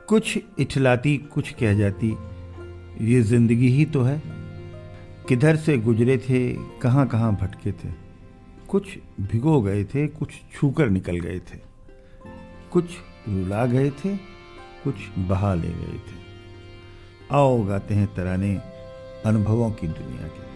कुछ इठलाती कुछ कह जाती, ये जिंदगी ही तो है। किधर से गुजरे थे, कहाँ कहाँ भटके थे। कुछ भिगो गए थे, कुछ छूकर निकल गए थे। कुछ रुला गए थे, कुछ बहा ले गए थे। आओ गाते हैं तराने अनुभवों की दुनिया के।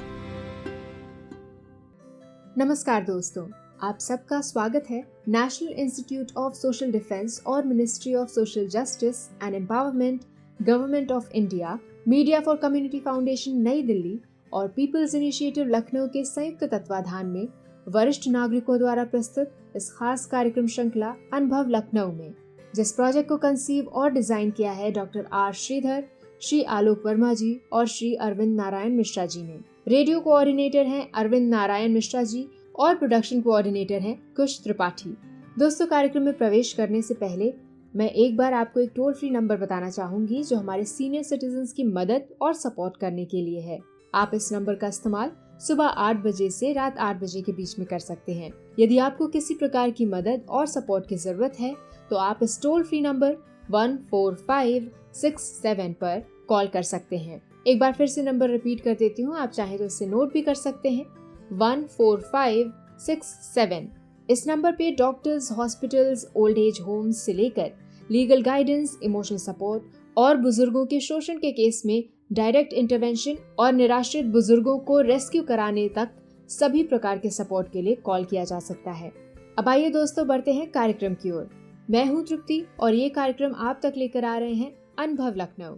नमस्कार दोस्तों, आप सबका स्वागत है national institute of social defence और ministry of social justice and empowerment, government of India, media for community foundation Nai Delhi और पीपल्स इनिशिएटिव लखनऊ के संयुक्त तत्वाधान में वरिष्ठ नागरिकों द्वारा प्रस्तुत इस खास कार्यक्रम श्रृंखला अनुभव लखनऊ में, जिस प्रोजेक्ट को कंसीव और डिजाइन किया है डॉक्टर आर श्रीधर, श्री आलोक वर्मा जी और श्री अरविंद नारायण मिश्रा जी ने। रेडियो कोऑर्डिनेटर हैं अरविंद नारायण मिश्रा जी और प्रोडक्शन कोऑर्डिनेटर हैं कुश त्रिपाठी। दोस्तों, कार्यक्रम में प्रवेश करने से पहले मैं एक बार आपको एक टोल फ्री नंबर बताना चाहूंगी जो हमारे सीनियर सिटीजन्स की मदद और सपोर्ट करने के लिए है। आप इस नंबर का इस्तेमाल सुबह 8 बजे से रात 8 बजे के बीच में कर सकते हैं। यदि आपको किसी प्रकार की मदद और सपोर्ट की जरूरत है तो आप इस टोल फ्री नंबर 14567 पर कॉल कर सकते हैं। एक बार फिर से नंबर रिपीट कर देती हूँ, आप चाहें तो इसे नोट भी कर सकते हैं। 14567। इस नंबर पे doctors, hospitals, old age homes से लेकर लीगल गाइडेंस, इमोशनल सपोर्ट और बुजुर्गों के शोषण के केस में डायरेक्ट इंटरवेंशन और निराश्रित बुजुर्गों को रेस्क्यू कराने तक सभी प्रकार के सपोर्ट के लिए कॉल किया जा सकता है। अब आइए दोस्तों, बढ़ते हैं कार्यक्रम की ओर। मैं हूँ तृप्ति और ये कार्यक्रम आप तक लेकर आ रहे हैं अनुभव लखनऊ।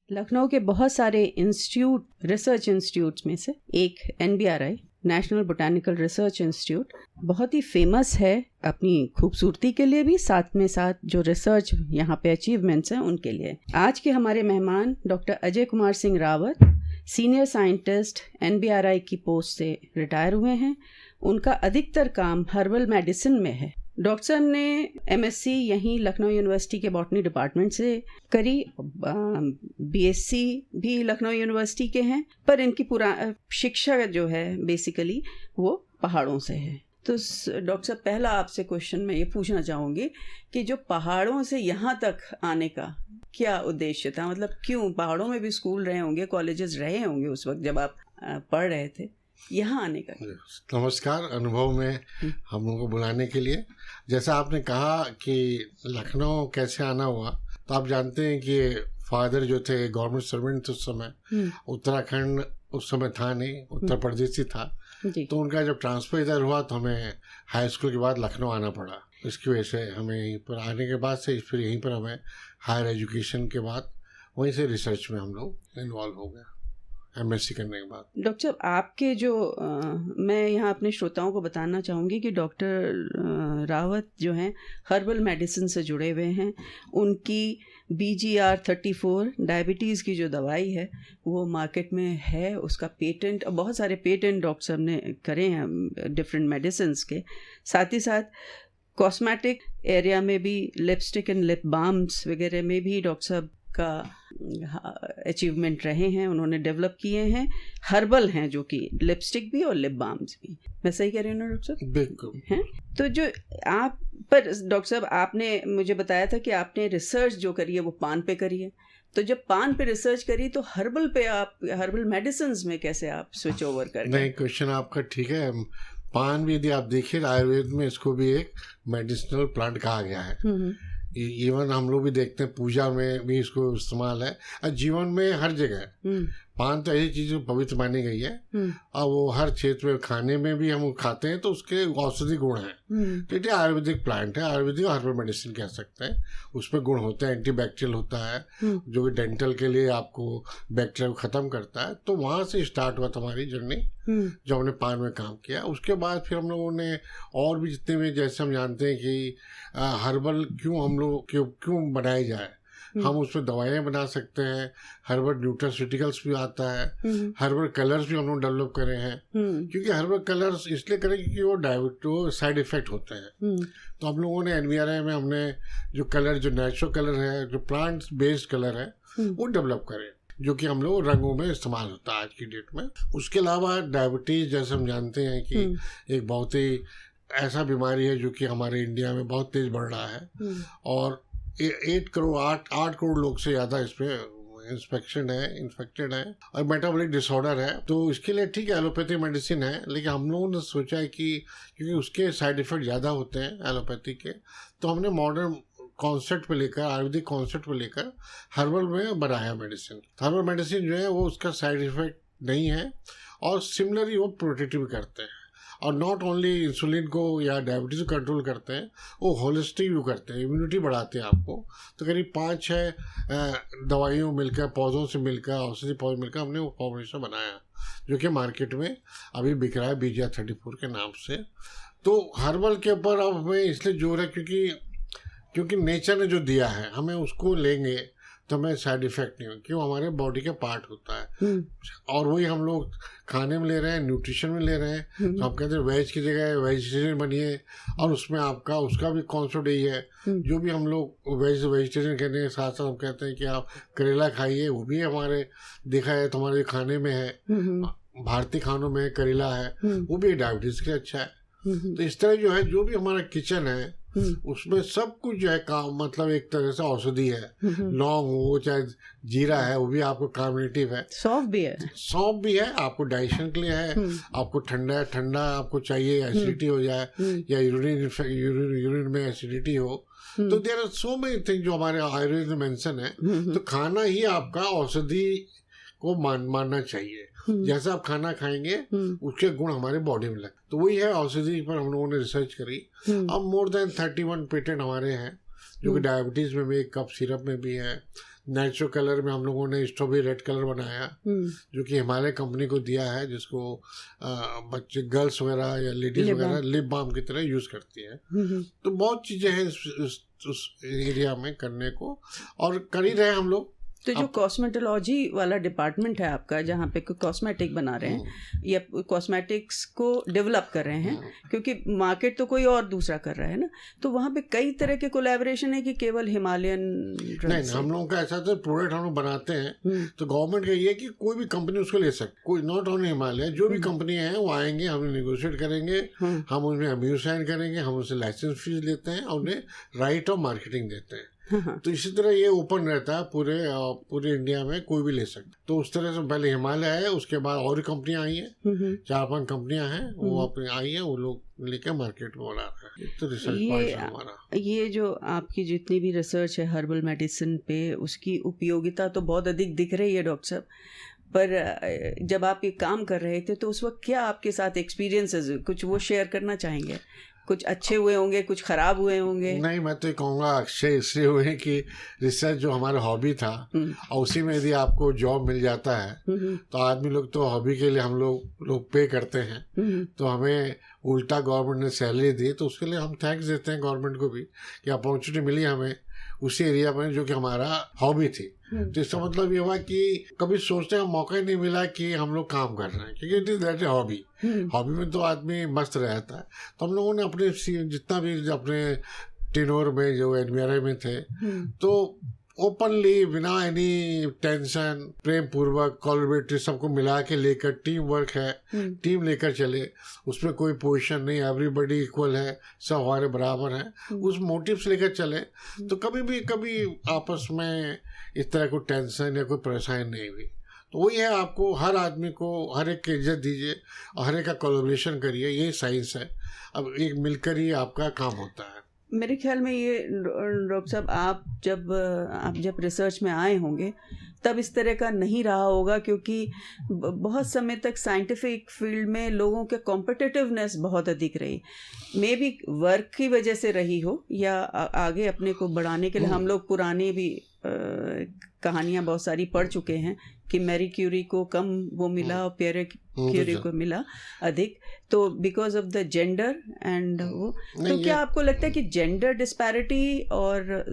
लखनऊ के बहुत सारे इंस्टीट्यूट, रिसर्च इंस्टीट्यूट्स में से एक NBRI, national botanical research institute, बहुत ही फेमस है अपनी खूबसूरती के लिए भी, साथ में साथ जो रिसर्च यहाँ पे अचीवमेंट्स हैं उनके लिए। आज के हमारे मेहमान doctor Ajay Kumar Singh Rawat, senior scientist, NBRI की पोस्ट से रिटायर हुए हैं। उनका अधिकतर काम हर्बल मेडिसिन में है। डॉक्टर साहब ने MSc यहीं लखनऊ यूनिवर्सिटी के बॉटनी डिपार्टमेंट से करी, BSc भी लखनऊ यूनिवर्सिटी के हैं, पर इनकी पूरा शिक्षा जो है बेसिकली वो पहाड़ों से है। तो डॉक्टर साहब, पहला आपसे क्वेश्चन मैं ये पूछना चाहूँगी कि जो पहाड़ों से यहाँ तक आने का क्या उद्देश्य था? मतलब क्यों पहाड़ों में भी स्कूल रहे होंगे, कॉलेजेस रहे होंगे उस वक्त जब आप पढ़ रहे थे, यहाँ आने का? नमस्कार, अनुभव में हम लोगों को बुलाने के लिए। जैसा आपने कहा कि लखनऊ कैसे आना हुआ, तो आप जानते हैं कि फादर जो थे गवर्नमेंट सर्वेंट उस समय, उत्तराखंड उस समय था नहीं, उत्तर प्रदेश ही था। तो उनका जब ट्रांसफर इधर हुआ तो हमें हाई स्कूल के बाद लखनऊ आना पड़ा। इसकी वजह से हमें यहीं पर आने के बाद से फिर यहीं पर हमें हायर एजुकेशन के बाद वहीं से रिसर्च में हम लोग इन्वॉल्व हो गए MSc करने के बाद। डॉक्टर साहब, आपके जो मैं यहाँ अपने श्रोताओं को बताना चाहूँगी कि डॉक्टर रावत जो हैं हर्बल मेडिसिन से जुड़े हुए हैं। उनकी BGR-34 डायबिटीज़ की जो दवाई है वो मार्केट में है, उसका पेटेंट, बहुत सारे पेटेंट डॉक्टर साहब ने करे हैं डिफरेंट मेडिसिन्स के। साथ ही साथ कॉस्मेटिक एरिया में भी, लिपस्टिक एंड लिप बाम्स वगैरह में भी डॉक्टर साहब का अचीवमेंट रहे हैं, उन्होंने डेवलप किए हैं। हर्बल हैं जो कि लिपस्टिक भी और लिप बाम्स भी। मैं सही कह रही हूँ ना डॉक्टर साहब? बिल्कुल हैं। तो जो आप पर डॉक्टर साहब, आपने मुझे बताया था कि आपने रिसर्च जो करी है वो पान पे करी है। तो जब पान पे रिसर्च करी तो हर्बल पे आप, हर्बल मेडिसिन्स में कैसे आप स्विच ओवर कर गए? नहीं, क्वेश्चन आपका ठीक है। पान भी यदि आप देखिए आयुर्वेद में इसको भी एक मेडिसिनल प्लांट कहा गया है। इवन हम लोग भी देखते हैं पूजा में भी इसको इस्तेमाल है, और जीवन में हर जगह पान तो ऐसी चीज पवित्र मानी गई है, और वो हर क्षेत्र में खाने में भी हम खाते हैं तो उसके औषधि गुण हैं। तो ये आयुर्वेदिक प्लांट है, आयुर्वेदिक हर्बल मेडिसिन कह सकते हैं। उसमें गुण होते हैं, एंटीबैक्टीरियल होता है जो कि डेंटल के लिए आपको बैक्टीरिया को खत्म करता है। तो वहां से स्टार्ट हुआ हमारी जर्नी, जो हमने पान में काम किया। उसके बाद फिर हम लोगों ने और भी जितने में, जैसे हम जानते हैं कि हर्बल क्यों हम लोग क्यों बनाए जाए, हम उसमें दवाइयाँ बना सकते हैं। हर्बल न्यूट्रास्यूटिकल्स भी आता है, हर्बल कलर्स भी हम लोग डेवलप करे हैं। क्योंकि हर्बल कलर्स इसलिए करें क्योंकि वो साइड इफेक्ट होते हैं। तो हम लोगों ने NBRI में हमने जो कलर, जो नेचुरल कलर है, जो प्लांट बेस्ड कलर है, वो डेवलप करे, जो कि हम लोग रंगों में इस्तेमाल होता है आज की डेट में। उसके अलावा डायबिटीज, जैसे हम जानते हैं कि एक बहुत ही ऐसा बीमारी है जो कि हमारे इंडिया में बहुत तेज बढ़ रहा है, और 8 करोड़ 8 करोड़ लोग से ज़्यादा इस पे इन्फेक्टेड है और मेटाबॉलिक डिसऑर्डर है। तो इसके लिए ठीक है एलोपैथी मेडिसिन है, लेकिन हम लोगों ने सोचा है कि क्योंकि उसके साइड इफ़ेक्ट ज़्यादा होते हैं एलोपैथी के, तो हमने मॉडर्न कॉन्सेप्ट पे लेकर, आयुर्वेदिक कॉन्सेप्ट पे लेकर हर्बल में बनाया मेडिसिन। हर्बल मेडिसिन जो है वो उसका साइड इफ़ेक्ट नहीं है और सिमिलरली वो प्रोटेक्टिव करते हैं और नॉट ओनली इंसुलिन को या डायबिटीज़ को कंट्रोल करते हैं, वो होलिस्टिक भी करते हैं, इम्यूनिटी बढ़ाते हैं आपको। तो करीब 5-6 दवाइयों मिलकर, पौधों से मिलकर, औषधि पौधे मिलकर हमने वो फॉर्मुलेशन बनाया जो कि मार्केट में अभी बिक रहा है बीजिया 34 के नाम से। तो हर्बल के ऊपर अब हमें इसलिए जोर है क्योंकि नेचर ने जो दिया है हमें उसको लेंगे तो हमें साइड इफेक्ट नहीं हो, क्यों हमारे बॉडी का पार्ट होता है और वही हम लोग खाने में ले रहे हैं, न्यूट्रिशन में ले रहे हैं। तो हम कहते हैं वेज की जगह वेजिटेरियन बनिए और उसमें आपका उसका भी कॉन्सेप्ट यही है। जो भी हम लोग वेजिटेरियन कहते हैं, साथ साथ हम कहते हैं कि आप करेला खाइए, वो भी हमारे देखा है तो हमारे खाने में है, भारतीय खानों में करेला है, वो भी डायबिटीज के लिए अच्छा है। तो इस तरह जो है जो भी हमारा किचन है उसमें सब कुछ जो है काम, मतलब एक तरह से औषधि है। लौंग हो चाहे जीरा है, वो भी आपको कार्बोनेटिव है। सौंफ भी है आपको डाइजेशन के लिए है। आपको ठंडा आपको चाहिए, एसिडिटी हो जाए या यूरिन में एसिडिटी हो, तो there are so many thing जो हमारे आयुर्वेद में मेंशन है। तो खाना ही आपका औषधि को मानना चाहिए। जैसा आप खाना खाएंगे उसके गुण हमारे बॉडी में लगते। तो वही है औषधि पर हम लोगों ने रिसर्च करी। अब मोर देन 31 पेटेंट हमारे हैं, जो कि डायबिटीज में भी, कफ सिरप में भी है। नेचुरल कलर में हम लोगों ने स्ट्रॉबेरी रेड कलर बनाया जो कि हिमालय कंपनी को दिया है, जिसको बच्चे गर्ल्स वगैरह या लेडीज वगैरह लिप बाम की तरह यूज करती है। तो बहुत चीजें हैं उस एरिया में करने को और कर ही रहे हम लोग। तो जो कॉस्मेटोलॉजी वाला डिपार्टमेंट है आपका, जहाँ पे कॉस्मेटिक बना रहे हैं या कॉस्मेटिक्स को डेवलप कर रहे हैं, क्योंकि मार्केट तो कोई और दूसरा कर रहा है ना, तो वहाँ पे कई तरह के कोलैबोरेशन है कि केवल हिमालयन नहीं, हम लोगों का ऐसा तो प्रोडक्ट हम लोग बनाते हैं तो गवर्नमेंट का ये है कि कोई भी कंपनी उसको ले सकती, कोई नॉट ओनली हिमालय, जो भी कंपनी है वो आएंगे, हम नेगोशिएट करेंगे, हम उनमें एमयू साइन करेंगे, हम उनसे लाइसेंस फीस लेते हैं और उन्हें राइट ऑफ मार्केटिंग देते हैं। तो इसी तरह ये ओपन रहता है पूरे इंडिया में, कोई भी ले सकता। तो उस तरह से पहले हिमालय है, उसके बाद और कंपनियां आई हैं, 4-5 कंपनियां हैं, वो अपने आई हैं, वो लोग लेके मार्केट में बना रहे हैं। तो रिसर्च पॉइंट है हमारा। ये जो आपकी जितनी भी रिसर्च है हर्बल मेडिसिन पे, उसकी उपयोगिता तो बहुत अधिक दिख रही है डॉक्टर साहब। पर जब आप ये काम कर रहे थे तो उस वक्त क्या आपके साथ एक्सपीरियंसेस कुछ वो शेयर करना चाहेंगे? कुछ अच्छे हुए होंगे, कुछ खराब हुए होंगे? नहीं, मैं तो कहूँगा अच्छे इसलिए हुए कि रिसर्च जो हमारा हॉबी था और उसी में यदि आपको जॉब मिल जाता है तो आदमी लोग तो हॉबी के लिए हम लोग पे करते हैं। तो हमें उल्टा गवर्नमेंट ने सैलरी दी, तो उसके लिए हम थैंक्स देते हैं गवर्नमेंट को भी कि अपॉर्चुनिटी मिली हमें उसी एरिया में जो कि हमारा हॉबी थी। तो इसका मतलब ये हुआ कि कभी सोचने का मौका ही नहीं मिला कि हम लोग काम कर रहे हैं, क्योंकि it is that a hobby. Hobby में तो आदमी मस्त रहता है। तो हम लोगों ने अपने जितना भी अपने टेनोर में जो एनवीआरआई में थे, तो ओपनली बिना एनी टेंशन, प्रेम पूर्वक कोलैबोरेटिव सबको मिला के लेकर, टीम वर्क है, टीम लेकर चले, उसमें कोई पोजीशन नहीं, एवरीबॉडी इक्वल है, सब हमारे बराबर हैं, उस मोटिव से लेकर चले। तो कभी आपस में इस तरह कोई टेंशन या कोई परेशानी नहीं हुई। तो वही है, आपको हर आदमी को हर एक की इज्जत दीजिए और हर एक का कोलैबोरेशन करिए, ये साइंस है। अब एक मिलकर ही आपका काम होता है। मेरे ख्याल में ये डॉक्टर साहब, आप जब रिसर्च में आए होंगे तब इस तरह का नहीं रहा होगा, क्योंकि बहुत समय तक साइंटिफिक फील्ड में लोगों के कॉम्पिटिटिवनेस बहुत अधिक रही। मे बी वर्क की वजह से रही हो या आगे अपने को बढ़ाने के लिए। हम लोग पुरानी भी कहानियाँ बहुत सारी पढ़ चुके हैं कि मैरी क्यूरी को कम वो मिला और पियरे क्यूरी को मिला अधिक, तो because of the gender and वो। तो क्या आपको लगता है कि जेंडर डिस्पैरिटी और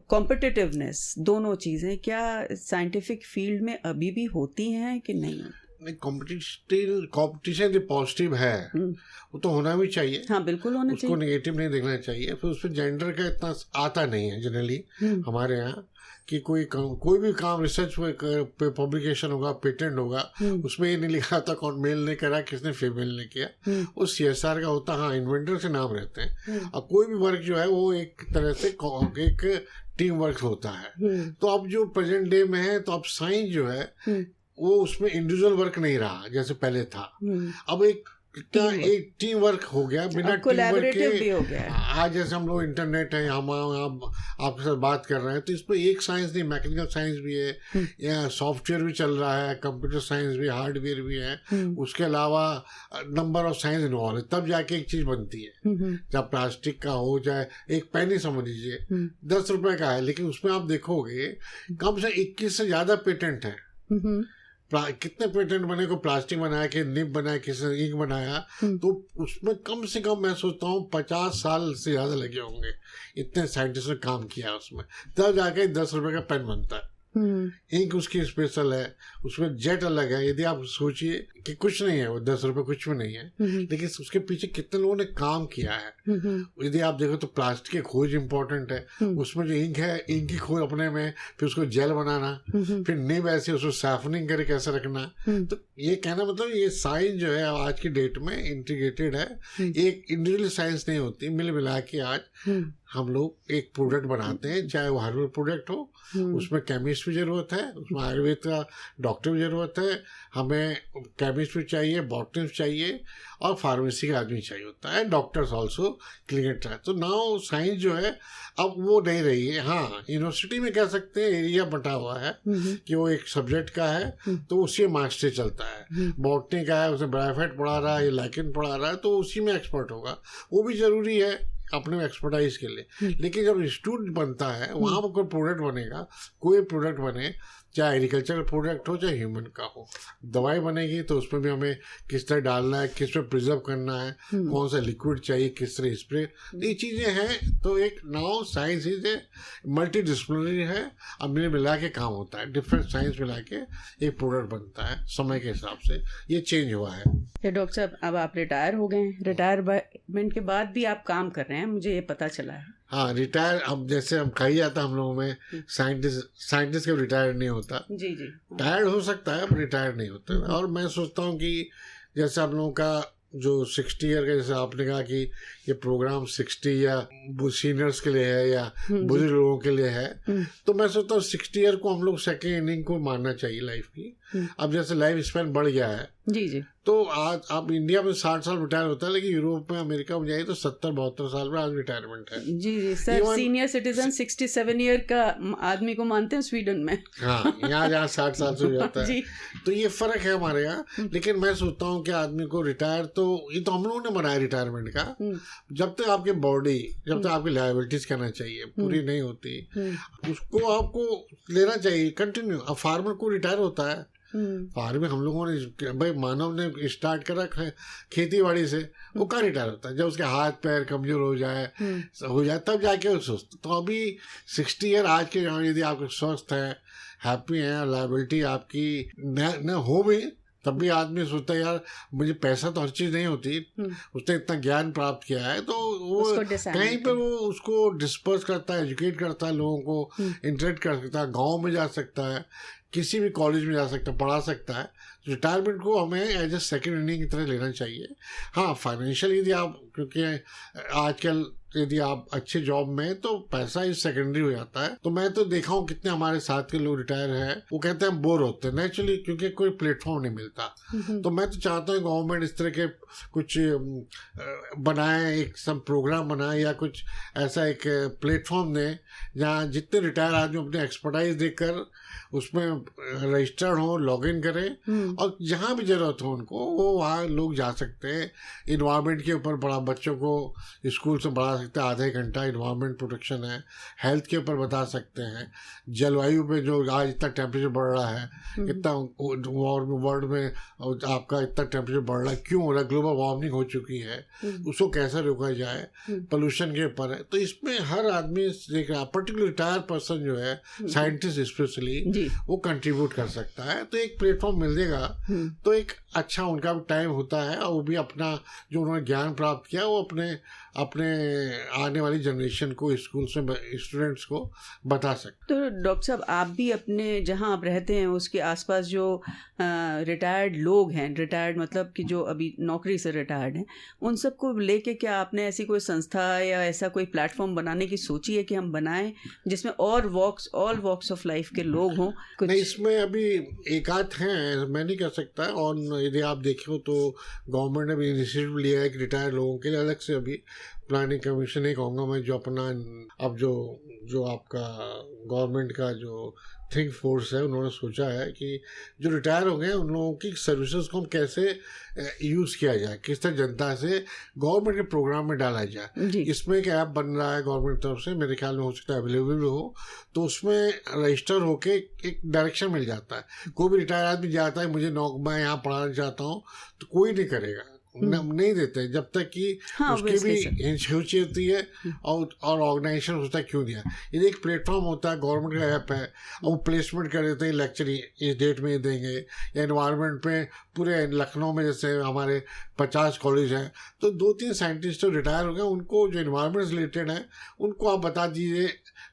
कॉम्पिटिटिवनेस दोनों चीज़ें क्या साइंटिफिक फील्ड में अभी भी होती हैं कि नहीं? कंपटीशन पॉजिटिव है, वो तो होना भी चाहिए। हाँ बिल्कुल होना उसको चाहिए। नेगेटिव नहीं देखना चाहिए। फिर उसमें जेंडर का इतना आता नहीं है जनरली हमारे यहाँ कि कोई भी काम रिसर्च पे पब्लिकेशन होगा, पेटेंट होगा, उसमें ये नहीं लिखा था कौन मेल ने करा किसने फीमेल ने किया। वो CSR का होता, हाँ इन्वेंटर से नाम रहते हैं। और कोई भी वर्क जो है वो एक तरह से एक टीम वर्क होता है। तो अब जो प्रेजेंट डे में है, तो अब साइंस जो है वो उसमें इंडिविजुअल वर्क नहीं रहा जैसे पहले था। अब एक टीम वर्क हो गया, बिना टीम वर्क के हो गया। आज जैसे हम लोग इंटरनेट है, हम आपके साथ बात कर रहे हैं, तो इसमें एक साइंस नहीं, मैकेनिकल साइंस भी है, या सॉफ्टवेयर भी चल रहा है, कंप्यूटर साइंस भी, हार्डवेयर भी है, उसके अलावा नंबर ऑफ साइंस इन्वॉल्व है, तब जाके एक चीज बनती है। चाहे प्लास्टिक का हो, चाहे एक पेन ही समझ लीजिए 10 रुपए का है, लेकिन उसमें आप देखोगे कम से 21 से ज्यादा पेटेंट है। कितने पेटेंट बने, को प्लास्टिक बनाया, कि निब बनाया, किसी इंक बनाया, तो उसमें कम से कम मैं सोचता हूँ 50 साल से ज्यादा लगे होंगे। इतने साइंटिस्ट ने काम किया उसमें, तब जाके 10 रुपए का पेन बनता है। इंक उसकी स्पेशल है, उसमें जेट अलग है। यदि आप सोचिए कि कुछ नहीं है, वो 10 रुपए कुछ भी नहीं है, लेकिन उसके पीछे कितने लोगों ने काम किया है। यदि आप देखो तो प्लास्टिक की खोज इंपॉर्टेंट है, उसमें जो इंक है, इंक की खोज अपने में, फिर उसको जेल बनाना, फिर निब ऐसे उसको सैफनिंग करके कैसे रखना। तो ये कहना मतलब ये साइंस जो है आज की डेट में इंटीग्रेटेड है, एक इंडिविजुअल साइंस नहीं होती, मिल मिला के आज हम लोग एक प्रोडक्ट बनाते हैं, चाहे वो हर्बल प्रोडक्ट हो, उसमें केमिस्ट भी जरूरत है, उसमें आयुर्वेद का डॉक्टर भी जरूरत है, हमें केमिस्ट भी चाहिए, बॉटनिस्ट चाहिए, और फार्मेसी का आदमी चाहिए होता है, डॉक्टर्स ऑल्सो क्लिनिकल। तो नाउ साइंस जो है अब वो नहीं रही है। हाँ, यूनिवर्सिटी में कह सकते हैं एरिया बटा हुआ है कि वो एक सब्जेक्ट का है तो उसी में मास्टर चलता है। बॉटनी का है, उसमें ब्रायोफाइट पढ़ा रहा है या लाइकेन पढ़ा रहा है, तो उसी में एक्सपर्ट होगा, वो भी जरूरी है अपने एक्सपर्टाइज के लिए। लेकिन जब इंस्टीट्यूट बनता है, वहाँ पर कोई प्रोडक्ट बनेगा, कोई प्रोडक्ट बने, चाहे एग्रीकल्चरल प्रोडक्ट हो चाहे ह्यूमन का हो, दवाई बनेगी तो उसमें भी हमें किस तरह डालना है, किस तरह प्रिजर्व करना है, कौन सा लिक्विड चाहिए, किस तरह स्प्रे, ये चीज़ें हैं। तो एक now science is a multi disciplinary है, अब मिला के काम होता है, डिफरेंट साइंस मिला के एक प्रोडक्ट बनता है समय के हिसाब से। ये चेंज हुआ है। डॉक्टर साहब, अब आप रिटायर हो गए, रिटायरमेंट के बाद भी आप काम कर रहे हैं, मुझे ये पता चला है। हाँ, रिटायर, अब जैसे हम कही जाता हम लोगों में, साइंटिस्ट का रिटायर नहीं होता। जी। टायर्ड हो सकता है, रिटायर नहीं होता। और मैं सोचता हूँ कि जैसे आप लोगों का जो 60 ईयर का, जैसे आपने कहा कि ये प्रोग्राम 60 या सीनियर्स के लिए है या बुजुर्ग लोगों के लिए है, तो मैं सोचता हूँ 60 ईयर को हम लोग सेकेंड इनिंग को मानना चाहिए लाइफ की। अब जैसे लाइफ स्पैन बढ़ गया है, जी, तो आज आप इंडिया में 60 साल रिटायर होता है, लेकिन यूरोप में, अमेरिका में जाइए तो 70-72 साल में आज रिटायरमेंट है। जी सर, सीनियर सिटीजन 67 ईयर का आदमी को मानते हैं स्वीडन में। हाँ, यहाँ जहाँ 60 साल से हो जाता है, तो ये फर्क है हमारे यहाँ। लेकिन मैं सोचता हूँ कि आदमी को रिटायर, तो ये तो हम लोगों ने बनाया रिटायरमेंट का, जब तक आपकी बॉडी, जब तक आपकी लायबिलिटीज कहना चाहिए पूरी नहीं होती, उसको आपको लेना चाहिए कंटिन्यू। अब फार्मर को रिटायर होता है, फार्मिंग हम लोगों ने, भाई मानव ने स्टार्ट करा खेती बाड़ी से, वो कहाँ रिटायर होता है? जब उसके हाथ पैर कमजोर हो जाए तब जाके वो सोचते। तो अभी 60 ईयर आज के जमाने, यदि आप स्वस्थ है, हैप्पी है, लायबिलिटी आपकी न हो भी, तब भी आदमी सोचता है यार मुझे पैसा तो हर चीज नहीं होती, उसने इतना ज्ञान प्राप्त किया है, तो वो कहीं पे वो उसको डिस्पर्स करता है, एजुकेट करता है, लोगों को इंटरेक्ट कर सकता है, गाँव में जा सकता है, किसी भी कॉलेज में जा सकता है, पढ़ा सकता है। रिटायरमेंट को हमें एज ए सेकेंड इनिंग की तरह लेना चाहिए। हाँ, फाइनेंशियल यदि आप, क्योंकि आजकल यदि आप अच्छे जॉब में, तो पैसा इस सेकेंडरी हो जाता है। तो मैं तो देखा हूँ कितने हमारे साथ के लोग रिटायर हैं, वो कहते हैं बोर होते हैं नेचुरली, क्योंकि कोई प्लेटफॉर्म नहीं मिलता। तो मैं तो चाहता हूँ गवर्नमेंट इस तरह के कुछ बनाए, एक सब प्रोग्राम बनाए, या कुछ ऐसा एक प्लेटफॉर्म दें जहाँ जितने रिटायर आदमी अपने एक्सपर्टाइज देकर उसमें रजिस्टर्ड हो, लॉग इन करें, और जहाँ भी जरूरत हो उनको, वो वहाँ लोग जा सकते हैं। इन्वायरमेंट के ऊपर बड़ा, बच्चों को स्कूल से बढ़ा सकते हैं, आधे घंटा इन्वायरमेंट प्रोटेक्शन है, हेल्थ के ऊपर बता सकते हैं, जलवायु पे जो आज इतना टेम्परेचर बढ़ रहा है, इतना वर्ल्ड में आपका इतना टेम्परेचर बढ़ रहा है, क्यों हो रहा है, ग्लोबल वार्मिंग हो चुकी है, उसको कैसे रोका जाए, पोल्यूशन के ऊपर है। तो इसमें हर आदमी देख रहा है, पर्टिकुलर रिटायर पर्सन जो है, साइंटिस्ट स्पेशली, वो कंट्रीब्यूट कर सकता है, तो एक प्लेटफॉर्म मिल जाएगा तो एक अच्छा उनका भी टाइम होता है और वो भी अपना जो उन्होंने ज्ञान प्राप्त किया वो अपने आने वाली जनरेशन को, स्कूल्स में स्टूडेंट्स को बता सकते। तो डॉक्टर साहब, आप भी अपने जहाँ आप रहते हैं उसके आसपास जो रिटायर्ड लोग हैं, रिटायर्ड मतलब कि जो अभी नौकरी से रिटायर्ड हैं, उन सबको लेके क्या आपने ऐसी कोई संस्था या ऐसा कोई प्लेटफॉर्म बनाने की सोची है कि हम बनाएं जिसमें ऑल वॉक्स ऑफ लाइफ के लोग हों? नहीं, इसमें अभी एक आध हैं, मैं नहीं कह सकता। और यदि आप देखो तो गवर्नमेंट ने भी इनिशिएटिव लिया है कि रिटायर्ड लोगों के लिए अलग से अभी प्लानिंग कमीशन ही कहूँगा मैं, जो अपना अब जो आपका गवर्नमेंट का जो थिंक फोर्स है, उन्होंने सोचा है कि जो रिटायर हो गए उन लोगों की सर्विसेज को हम कैसे यूज़ किया जाए, किस तरह जनता से गवर्नमेंट के प्रोग्राम में डाला जाए। इसमें एक ऐप बन रहा है गवर्नमेंट की तरफ से, मेरे ख्याल में हो सकता है अवेलेबल हो, तो उसमें रजिस्टर होके एक डायरेक्शन मिल जाता है। कोई भी रिटायर आदमी जाता है, मुझे मैं यहाँ पढ़ाना चाहता हूँ, तो कोई नहीं करेगा, नहीं देते जब तक कि उसकी भी इंश्योरेंस होती है और ऑर्गेनाइजेशन होता है क्यों दिया। यदि एक प्लेटफॉर्म होता है, गवर्नमेंट का ऐप है, और वो प्लेसमेंट कर देते हैं, लेक्चर इस डेट में देंगे, या एनवायरनमेंट पे पूरे लखनऊ में जैसे हमारे 50 कॉलेज हैं, तो 2-3 साइंटिस्ट जो रिटायर हो गए उनको जो एनवायरनमेंट से रिलेटेड है उनको आप बता दीजिए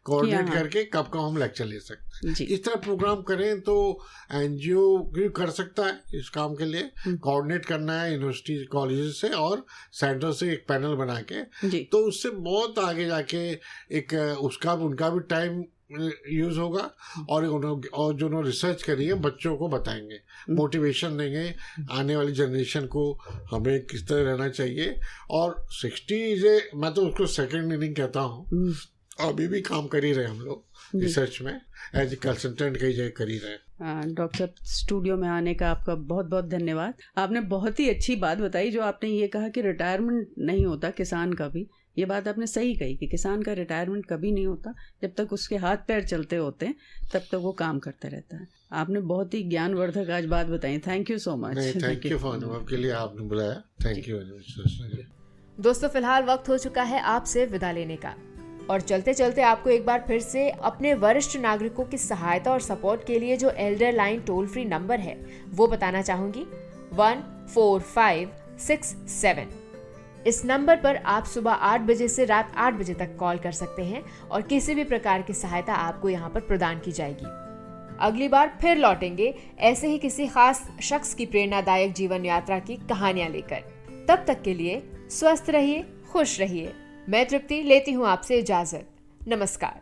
कोऑर्डिनेट करके कब का हम लेक्चर ले सकते हैं। इस तरह प्रोग्राम करें तो एनजीओ भी कर सकता है इस काम के लिए। कोऑर्डिनेट करना है यूनिवर्सिटी कॉलेज से और सेंटर से एक पैनल बना के, तो उससे बहुत आगे जाके एक उनका भी टाइम यूज होगा और जो उन्होंने रिसर्च करी है बच्चों को बताएंगे, मोटिवेशन देंगे आने वाली जनरेशन को हमें किस तरह रहना चाहिए। और 60 मैं तो उसको सेकेंड इनिंग कहता हूँ, अभी भी काम कर ही रहे हम लोग रिसर्च में, एज ए कंसल्टेंट कई जगह कर ही रहे। डॉक्टर साहब, स्टूडियो में आने का आपका बहुत बहुत धन्यवाद। आपने बहुत ही अच्छी बात बताई, जो आपने ये कहा कि रिटायरमेंट नहीं होता किसान का भी। ये बात आपने सही कही कि किसान का रिटायरमेंट कभी नहीं होता, जब तक उसके हाथ पैर चलते होते हैं तब तक वो काम करता रहता है। आपने बहुत ही ज्ञानवर्धक आज बात बताई। Thank you so much. Thank you for अनुभव के लिए आपने बुलाया। Thank you. दोस्तों, फिलहाल वक्त हो चुका है आपसे विदा लेने का, और चलते चलते आपको एक बार फिर से अपने वरिष्ठ नागरिकों की सहायता और सपोर्ट के लिए जो Elder line toll free number है वो बताना चाहूंगी, 14567। इस नंबर पर आप सुबह 8 बजे से रात 8 बजे तक कॉल कर सकते हैं और किसी भी प्रकार की सहायता आपको यहाँ पर प्रदान की जाएगी। अगली बार फिर लौटेंगे ऐसे ही किसी खास शख्स की प्रेरणादायक जीवन यात्रा की कहानियां लेकर। तब तक के लिए स्वस्थ रहिए, खुश रहिए। मैं तृप्ति लेती हूँ आपसे इजाजत। नमस्कार।